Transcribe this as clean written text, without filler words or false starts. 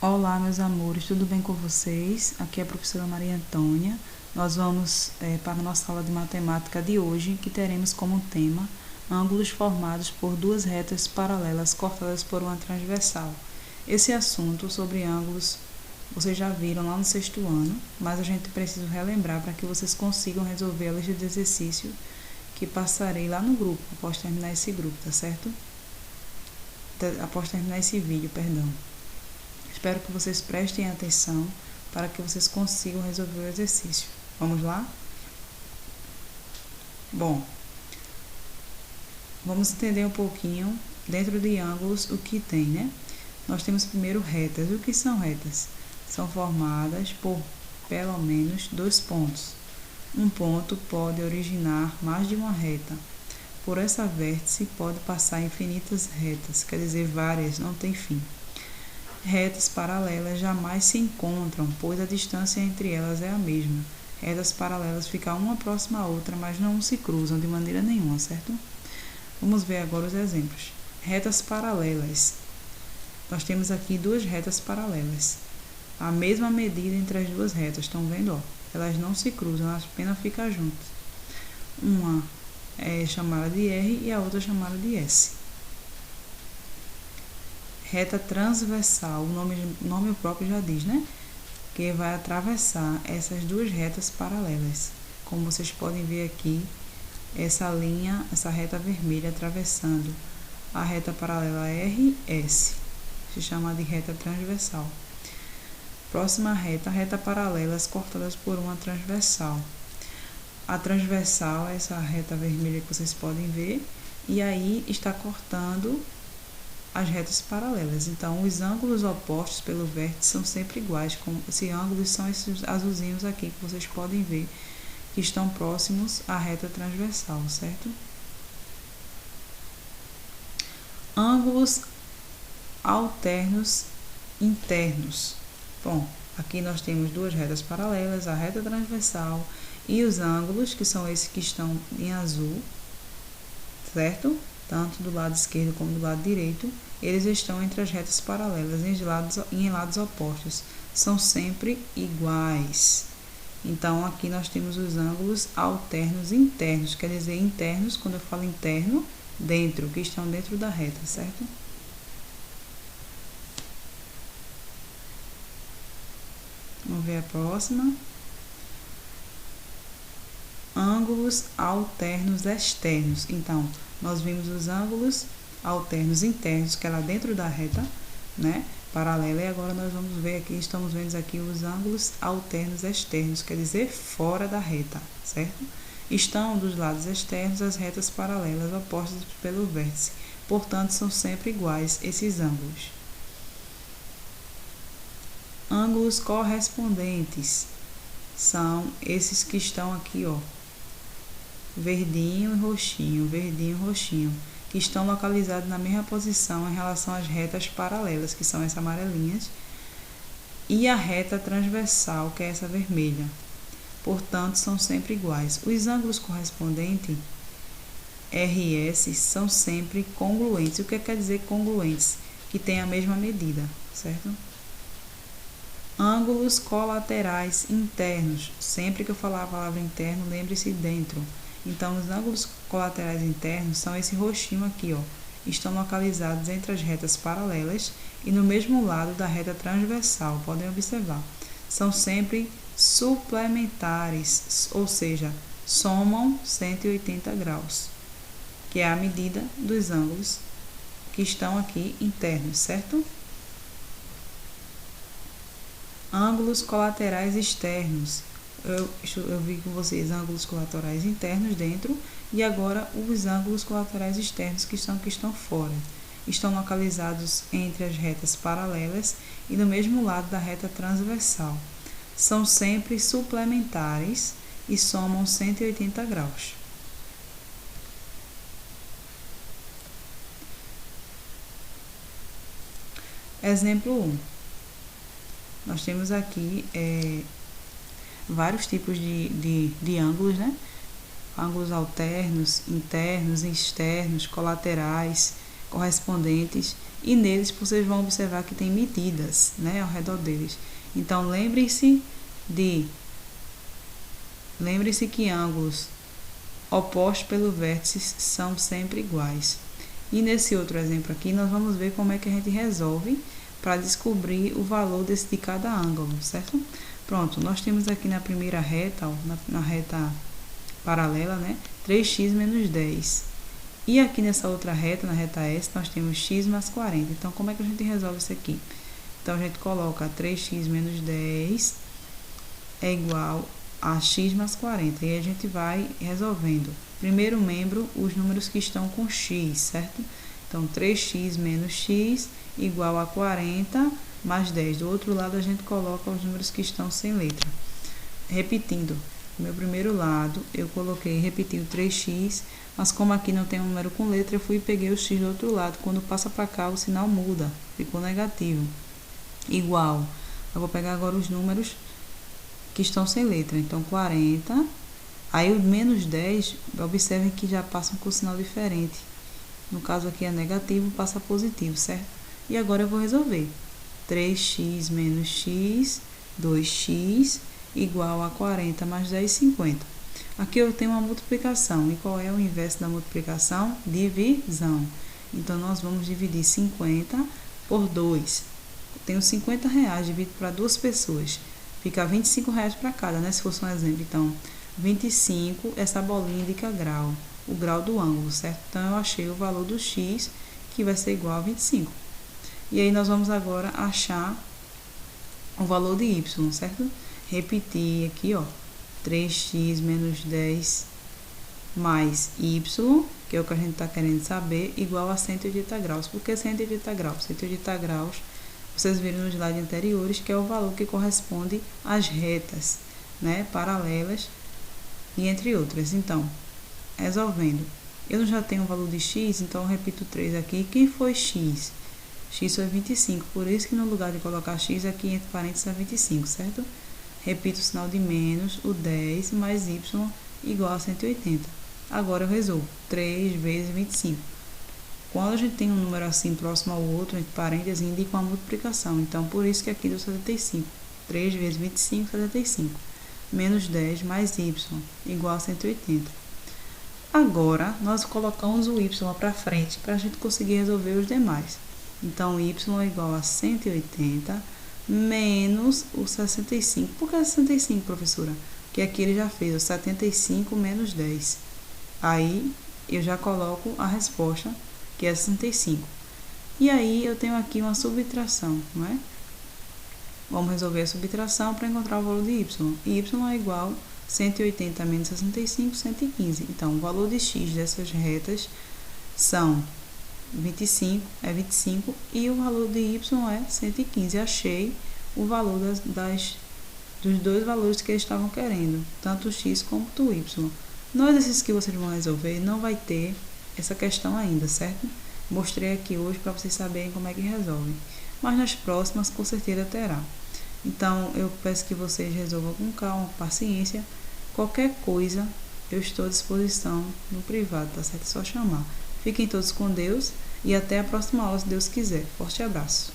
Olá, meus amores, tudo bem com vocês? Aqui é a professora Maria Antônia. Nós vamos para a nossa aula de matemática de hoje, que teremos como tema ângulos formados por duas retas paralelas cortadas por uma transversal. Esse assunto sobre ângulos vocês já viram lá no 6º ano, mas a gente precisa relembrar para que vocês consigam resolver a lista de exercício que passarei lá no grupo, após terminar esse grupo, tá certo? Após terminar esse vídeo, perdão. Espero que vocês prestem atenção para que vocês consigam resolver o exercício. Vamos lá? Bom, vamos entender um pouquinho, dentro de ângulos, o que tem, né? Nós temos primeiro retas. O que são retas? São formadas por, pelo menos, 2 pontos. Um ponto pode originar mais de uma reta. Por essa vértice pode passar infinitas retas, quer dizer, várias, não tem fim. Retas paralelas jamais se encontram, pois a distância entre elas é a mesma. Retas paralelas ficam uma próxima à outra, mas não se cruzam de maneira nenhuma, certo? Vamos ver agora os exemplos. Retas paralelas. Nós temos aqui 2 retas paralelas. A mesma medida entre as 2 retas, estão vendo? Ó? Elas não se cruzam, elas apenas ficam juntas. Uma é chamada de R e a outra chamada de S. Reta transversal, o nome próprio já diz, né? Que vai atravessar essas 2 retas paralelas. Como vocês podem ver aqui, essa linha, essa reta vermelha atravessando a reta paralela RS, se chama de reta transversal. Próxima reta paralelas cortadas por uma transversal. A transversal é essa reta vermelha que vocês podem ver, e aí está cortando as retas paralelas. Então, os ângulos opostos pelo vértice são sempre iguais. Esses ângulos são esses azulzinhos aqui que vocês podem ver, que estão próximos à reta transversal, certo? Ângulos alternos internos. Bom, aqui nós temos 2 retas paralelas, a reta transversal e os ângulos, que são esses que estão em azul, certo? Tanto do lado esquerdo como do lado direito, eles estão entre as retas paralelas em lados opostos. São sempre iguais. Então, aqui nós temos os ângulos alternos internos, quer dizer, internos, quando eu falo interno, dentro, que estão dentro da reta, certo? Vamos ver a próxima. Ângulos alternos externos. Então, nós vimos os ângulos alternos internos, que é lá dentro da reta, né, paralela, e agora nós vamos ver aqui, estamos vendo aqui os ângulos alternos externos, quer dizer, fora da reta, certo? Estão dos lados externos as retas paralelas opostas pelo vértice, portanto, são sempre iguais esses ângulos. Ângulos correspondentes são esses que estão aqui, ó, verdinho e roxinho, que estão localizados na mesma posição em relação às retas paralelas, que são essas amarelinhas, e a reta transversal, que é essa vermelha. Portanto, são sempre iguais. Os ângulos correspondentes, RS, são sempre congruentes. O que quer dizer congruentes? Que tem a mesma medida, certo? Ângulos colaterais internos. Sempre que eu falar a palavra interno, lembre-se dentro. Então, os ângulos colaterais internos são esse roxinho aqui, ó. Estão localizados entre as retas paralelas e no mesmo lado da reta transversal. Podem observar. São sempre suplementares, ou seja, somam 180 graus, que é a medida dos ângulos que estão aqui internos, certo? Ângulos colaterais externos. Eu vi com vocês ângulos colaterais internos dentro e agora os ângulos colaterais externos que estão fora. Estão localizados entre as retas paralelas e no mesmo lado da reta transversal. São sempre suplementares e somam 180 graus. Exemplo 1. Nós temos aqui vários tipos de ângulos, né? Ângulos alternos, internos, externos, colaterais, correspondentes. e neles vocês vão observar que tem medidas, né, ao redor deles. Então, lembre-se que ângulos opostos pelo vértice são sempre iguais. E nesse outro exemplo aqui, nós vamos ver como é que a gente resolve para descobrir o valor de cada ângulo, certo? Pronto, nós temos aqui na primeira reta, ó, na reta paralela, né, 3x menos 10. E aqui nessa outra reta, na reta S, nós temos x mais 40. Então, como é que a gente resolve isso aqui? Então, a gente coloca 3x menos 10 é igual a x mais 40. E a gente vai resolvendo. Primeiro membro, os números que estão com x, certo? Então, 3x menos x igual a 40 mais 10. Do outro lado, a gente coloca os números que estão sem letra. Repetindo, no meu primeiro lado, eu coloquei, repeti o 3x, mas como aqui não tem um número com letra, eu fui e peguei o x do outro lado. Quando passa para cá, o sinal muda, ficou negativo. Igual, eu vou pegar agora os números que estão sem letra. Então, 40, aí o menos 10, observem que já passam com sinal diferente. No caso aqui é negativo, passa positivo, certo? E agora eu vou resolver. 3x menos x, 2x, igual a 40 mais 10, 50. Aqui eu tenho uma multiplicação. E qual é o inverso da multiplicação? Divisão. Então, nós vamos dividir 50 por 2. Tenho 50 reais, divido para duas pessoas. Fica 25 reais para cada, né? Se fosse um exemplo. Então, 25, essa bolinha indica grau. O grau do ângulo, certo? Então, eu achei o valor do x, que vai ser igual a 25. E aí, nós vamos agora achar o valor de y, certo? Repetir aqui, ó. 3x menos 10 mais y, que é o que a gente está querendo saber, igual a 180 graus. Por que 180 graus? 180 graus, vocês viram nos slides anteriores, que é o valor que corresponde às retas, né, paralelas e entre outras. Então, resolvendo, eu já tenho o valor de x, então eu repito 3 aqui. Quem foi x? X foi 25, por isso que no lugar de colocar x, aqui entre parênteses é 25, certo? Repito o sinal de menos, o 10 mais y igual a 180. Agora eu resolvo. 3 vezes 25. Quando a gente tem um número assim próximo ao outro, entre parênteses, indica uma multiplicação. Então, por isso que aqui deu 75. 3 vezes 25, 75. Menos 10 mais y igual a 180. Agora, nós colocamos o y para frente para a gente conseguir resolver os demais. Então, y é igual a 180 menos o 65. Por que 65, professora? Porque aqui ele já fez o 75 menos 10. Aí, eu já coloco a resposta, que é 65. E aí, eu tenho aqui uma subtração, não é? Vamos resolver a subtração para encontrar o valor de y. Y é igual a 180 menos 65, 115. Então, o valor de x dessas retas são 25 e o valor de y é 115. Achei o valor dos dois valores que eles estavam querendo, tanto o x como o y. No exercício que vocês vão resolver, não vai ter essa questão ainda, certo? Mostrei aqui hoje para vocês saberem como é que resolvem. Mas nas próximas, com certeza terá. Então, eu peço que vocês resolvam com calma, com paciência. Qualquer coisa, eu estou à disposição no privado, tá certo? É só chamar. Fiquem todos com Deus e até a próxima aula, se Deus quiser. Forte abraço.